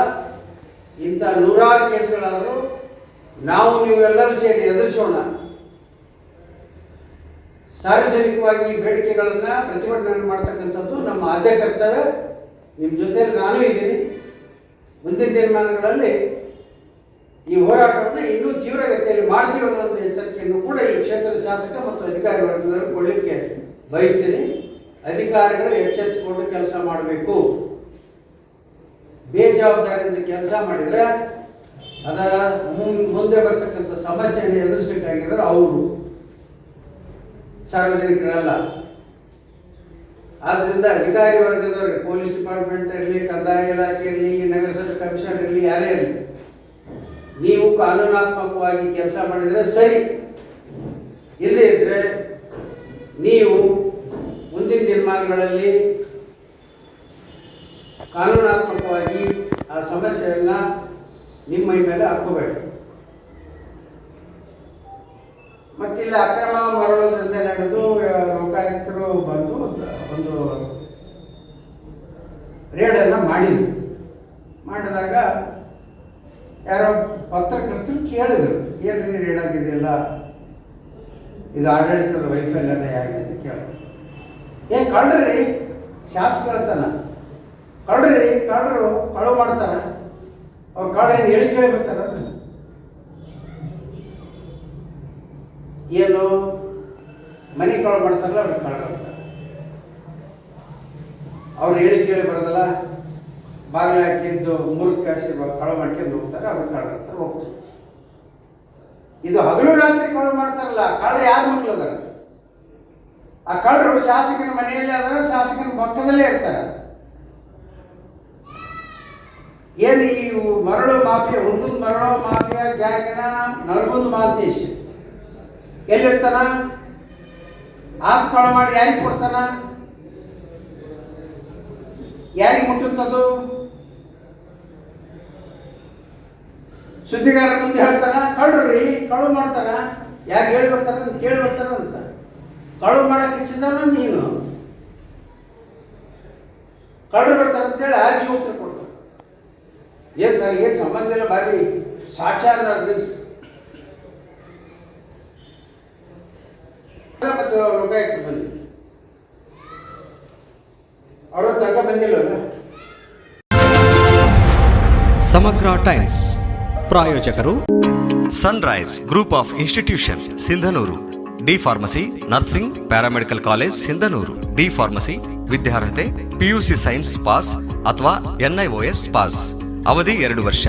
ಇಂಥ ನೂರಾರು ಕೇಸ್ಗಳಾದರೂ ನಾವು ನೀವೆಲ್ಲರೂ ಸೇರಿ ಎದುರಿಸೋಣ. ಸಾರ್ವಜನಿಕವಾಗಿ ಬೇಡಿಕೆಗಳನ್ನು ಪ್ರತಿಭಟನೆ ಮಾಡ್ತಕ್ಕಂಥದ್ದು ನಮ್ಮ ಆದ್ಯ ಕರ್ತವ್ಯ. ನಿಮ್ಮ ಜೊತೆಯಲ್ಲಿ ನಾನು ಇದ್ದೀನಿ. ಮುಂದಿನ ದಿನಮಾನಗಳಲ್ಲಿ ಈ ಹೋರಾಟವನ್ನು ಇನ್ನೂ ತೀವ್ರಗತಿಯಲ್ಲಿ ಮಾಡ್ತೀವಿ ಅನ್ನೋ ಒಂದು ಎಚ್ಚರಿಕೆಯನ್ನು ಕೂಡ ಈ ಕ್ಷೇತ್ರದ ಶಾಸಕ ಮತ್ತು ಅಧಿಕಾರಿ ವರ್ಗದವರು ಕೊಡಲಿಕ್ಕೆ ಬಯಸ್ತೀನಿ. ಅಧಿಕಾರಿಗಳು ಎಚ್ಚೆತ್ತುಕೊಂಡು ಕೆಲಸ ಮಾಡಬೇಕು. ಬೇಜವಾಬ್ದಾರಿಯಿಂದ ಕೆಲಸ ಮಾಡಿದರೆ ಅದರ ಮುಂದೆ ಬರ್ತಕ್ಕಂಥ ಸಮಸ್ಯೆಯನ್ನು ಎದುರಿಸಬೇಕಾಗಿರೋರು ಅವರು, ಸಾರ್ವಜನಿಕರಲ್ಲ. ಆದ್ದರಿಂದ ಅಧಿಕಾರಿ ವರ್ಗದವರಿಗೆ, ಪೊಲೀಸ್ ಡಿಪಾರ್ಟ್ಮೆಂಟ್ ಇರಲಿ, ಕಂದಾಯ ಇಲಾಖೆ ಇರಲಿ, ನಗರಸಭೆ ಕಮಿಷನರ್ ಇರಲಿ, ಯಾರೇ ಇರಲಿ, ನೀವು ಕಾನೂನಾತ್ಮಕವಾಗಿ ಕೆಲಸ ಮಾಡಿದರೆ ಸರಿ. ಇಲ್ಲದೇ ಇದ್ದರೆ ನೀವು ಮುಂದಿನ ದಿನಮಾನಗಳಲ್ಲಿ ಕಾನೂನಾತ್ಮಕವಾಗಿ ಆ ಸಮಸ್ಯೆಯನ್ನು ನಿಮ್ಮ ಮೈ ಮೇಲೆ ಹಾಕೋಬೇಡ. ಮತ್ತಿಲ್ಲ ಅಕ್ರಮ ಮರಳೋದ್ರಿಂದ ನಡೆದು ಲೋಕಾಯುಕ್ತರು ಬಂದು ಒಂದು ರೇಡನ್ನು ಮಾಡಿದಾಗ ಯಾರೋ ಪತ್ರಕರ್ತರು ಕೇಳಿದರು, ಏನ್ರಿ ರೇಡ್ ಆಗಿದೆಯಲ್ಲ, ಇದು ಆಡಳಿತದ ವೈಫಲ್ಯನ ಹೇಗೆ ಅಂತ ಕೇಳಿದ್ರು. ಕಳ್ರಿ ಶಾಸಕರತನ, ಕಳ್ಳರು ಕಳು ಮಾಡ್ತಾರ, ಅವ್ರು ಕಳ್ಳೇನು ಹೇಳಿ ಕೇಳಿ ಬರ್ತಾರ? ಏನು ಮನೆ ಕಳು ಮಾಡ್ತಾರಲ್ಲ ಅವ್ರು ಕಳ್ಳರು ಅಂತಾರೆ. ಅವ್ರು ಹೇಳಿ ಕೇಳಿ ಬರೋದಲ್ಲ, ಬಾಗಿಲು ಹಾಕಿದ್ದು ಮೂರು ಕಾಸಿ ಕಳು ಮಾಡ್ಕೊಂಡು ಹೋಗ್ತಾರೆ, ಅವ್ರು ಕಳ್ಳರು ಹೋಗ್ತಾರೆ. ಇದು ಹಗಲು ರಾತ್ರಿ ಕಳು ಮಾಡ್ತಾರಲ್ಲ, ಕಳ್ಳರು ಯಾರು ಮಕ್ಕಳು ಅದಾರ? ಆ ಕಳ್ಳರು ಶಾಸಕನ ಮನೆಯಲ್ಲಿ ಅದರ ಶಾಸಕನ ಪಕ್ಕದಲ್ಲೇ ಇರ್ತಾರೆ. ಏನು ಈ ಮರಳು ಮಾಫಿಯಾ, ಹುಡುಗದ ಮರಳು ಮಾಫಿಯಾ ಗ್ಯಾಂಗ್ನ ನಲ್ಗುಂದ್ ಮಾಲ್ತೇಶ್ ಎಲ್ಲಿರ್ತಾನ? ಆತ ಕಳು ಮಾಡಿ ಯಾರಿಗೆ ಕೊಡ್ತಾನ? ಯಾರಿಗೆ ಮುಟ್ಟುತ್ತದು? ಸುದ್ದಿಗಾರ ಮುಂದೆ ಹೇಳ್ತಾನ, ಕಳ್ರಿ ಕಳು ಮಾಡ್ತಾನ, ಯಾರು ಹೇಳಿ ಬರ್ತಾರ, ಕೇಳಿ ಬರ್ತಾರ ಅಂತ. ಕಳು ಮಾಡಕ್ಕೆ ಇಚ್ಛಿದಾನ ನೀನು, ಕಳ್ಳರು ಬರ್ತಾರ ಅಂತೇಳಿ ಯಾರಿಗೆ ಉತ್ತರ ಕೊಡ್ತಾನೆ? ಏನು ನನಗೇನು ಸಂಬಂಧ ಇಲ್ಲ, ಬಾರಿ ಸಾಕ್ಷಾತ್ ದಿನ ಮತ್ತು ಲೋಕಾಯುಕ್ತ ಬಂದಿ, ಅವರು ತನಕ ಬಂದಿಲ್ಲಲ್ಲ. ಸಮಗ್ರ ಟೈಮ್ಸ್ ಪ್ರಾಯೋಜಕರು sunrise group of institution Sindhanur, D pharmacy, nursing, paramedical college Sindhanur. D pharmacy ವಿದ್ಯಾರ್ಹತೆ ಪಿಯುಸಿ ಸೈನ್ಸ್ ಪಾಸ್ ಅಥವಾ NIOS ಪಾಸ್, ಅವಧಿ 2 ವರ್ಷ.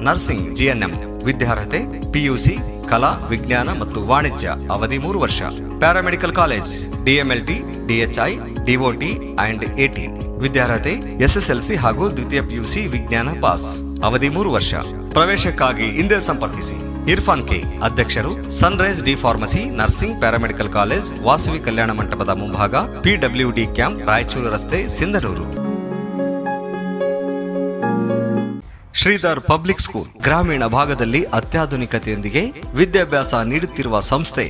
ನರ್ಸಿಂಗ್ GNM ವಿದ್ಯಾರ್ಹತೆ PUC ಕಲಾ, ವಿಜ್ಞಾನ ಮತ್ತು ವಾಣಿಜ್ಯ, ಅವಧಿ 3 ವರ್ಷ. Paramedical college DMLT, DHI, DOT and AT ವಿದ್ಯಾರ್ಹತೆ SSLC ಹಾಗೂ ದ್ವಿತೀಯ PUC ವಿಜ್ಞಾನ ಪಾಸ್, ಅವಧಿ 3 ವರ್ಷ. ಪ್ರವೇಶಕ್ಕಾಗಿ ಹಿಂದೆ ಸಂಪರ್ಕಿಸಿ. ಇರ್ಫಾನ್ ಕೆ, ಅಧ್ಯಕ್ಷರು, sunrise D pharmacy, nursing, paramedical college, Vasavi ಕಲ್ಯಾಣ ಮಂಟಪದ ಮುಂಭಾಗ, PWD ಕ್ಯಾಂಪ್, ರಾಯಚೂರು ರಸ್ತೆ, ಸಿಂಧನೂರು. ಶ್ರೀಧರ್ ಪಬ್ಲಿಕ್ ಸ್ಕೂಲ್ ಗ್ರಾಮೀಣ ಭಾಗದಲ್ಲಿ ಅತ್ಯಾಧುನಿಕತೆಯೊಂದಿಗೆ ವಿದ್ಯಾಭ್ಯಾಸ ನೀಡುತ್ತಿರುವ ಸಂಸ್ಥೆ.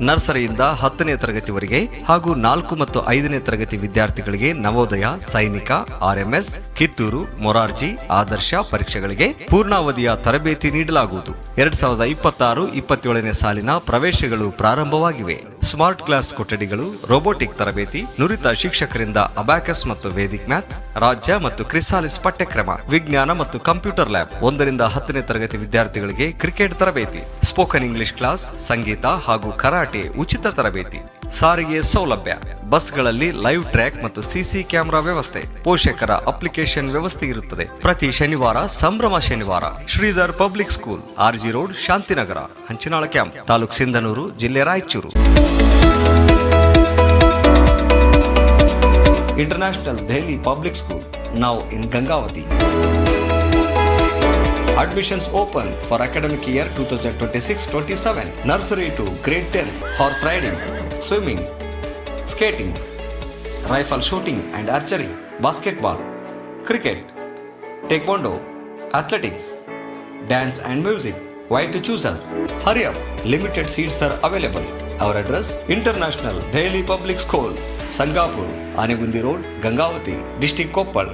ನರ್ಸರಿಯಿಂದ 10ನೇ ತರಗತಿವರೆಗೆ ಹಾಗೂ 4 ಮತ್ತು 5ನೇ ತರಗತಿ ವಿದ್ಯಾರ್ಥಿಗಳಿಗೆ ನವೋದಯ, ಸೈನಿಕ, RMS, ಕಿತ್ತೂರು, ಮೊರಾರ್ಜಿ, ಆದರ್ಶ ಪರೀಕ್ಷೆಗಳಿಗೆ ಪೂರ್ಣಾವಧಿಯ ತರಬೇತಿ ನೀಡಲಾಗುವುದು. 2026-27ನೇ ಸಾಲಿನ ಪ್ರವೇಶಗಳು ಪ್ರಾರಂಭವಾಗಿವೆ. ಸ್ಮಾರ್ಟ್ ಕ್ಲಾಸ್ ಕೊಠಡಿಗಳು, ರೋಬೋಟಿಕ್ ತರಬೇತಿ, ನುರಿತ ಶಿಕ್ಷಕರಿಂದ ಅಬ್ಯಾಕಸ್ ಮತ್ತು ವೇದಿಕ್ ಮ್ಯಾಥ್ಸ್, ರಾಜ್ಯ ಮತ್ತು ಕ್ರಿಸಾಲಿಸ್ ಪಠ್ಯಕ್ರಮ, ವಿಜ್ಞಾನ ಮತ್ತು ಕಂಪ್ಯೂಟರ್ ಲ್ಯಾಬ್, 1 ರಿಂದ 10ನೇ ತರಗತಿ ವಿದ್ಯಾರ್ಥಿಗಳಿಗೆ ಕ್ರಿಕೆಟ್ ತರಬೇತಿ, ಸ್ಪೋಕನ್ ಇಂಗ್ಲಿಷ್ ಕ್ಲಾಸ್, ಸಂಗೀತ ಹಾಗೂ ಕರಾಟೆ ಉಚಿತ ತರಬೇತಿ, ಸಾರಿಗೆ ಸೌಲಭ್ಯ, ಬಸ್ಗಳಲ್ಲಿ ಲೈವ್ ಟ್ರ್ಯಾಕ್ ಮತ್ತು ಸಿಸಿ ಕ್ಯಾಮೆರಾ ವ್ಯವಸ್ಥೆ, ಪೋಷಕರ ಅಪ್ಲಿಕೇಶನ್ ವ್ಯವಸ್ಥೆ ಇರುತ್ತದೆ. ಪ್ರತಿ ಶನಿವಾರ ಸಂಭ್ರಮ ಶನಿವಾರ. Shridhar public school, RG road, Shantinagar, Hanchinal camp, ತಾಲೂಕು ಸಿಂಧನೂರು, ಜಿಲ್ಲೆ Raichur. International Delhi public school, now in Gangavati. Admissions open for academic year 2026-27. Nursery to grade 10. Horse riding, swimming, skating, rifle shooting and archery, basketball, cricket, taekwondo, athletics, dance and music. Why to choose us? Hurry up, limited seats are available. Our address: International Daily Public School, Sangapur, Anegundi Road, Gangavati, District Koppal.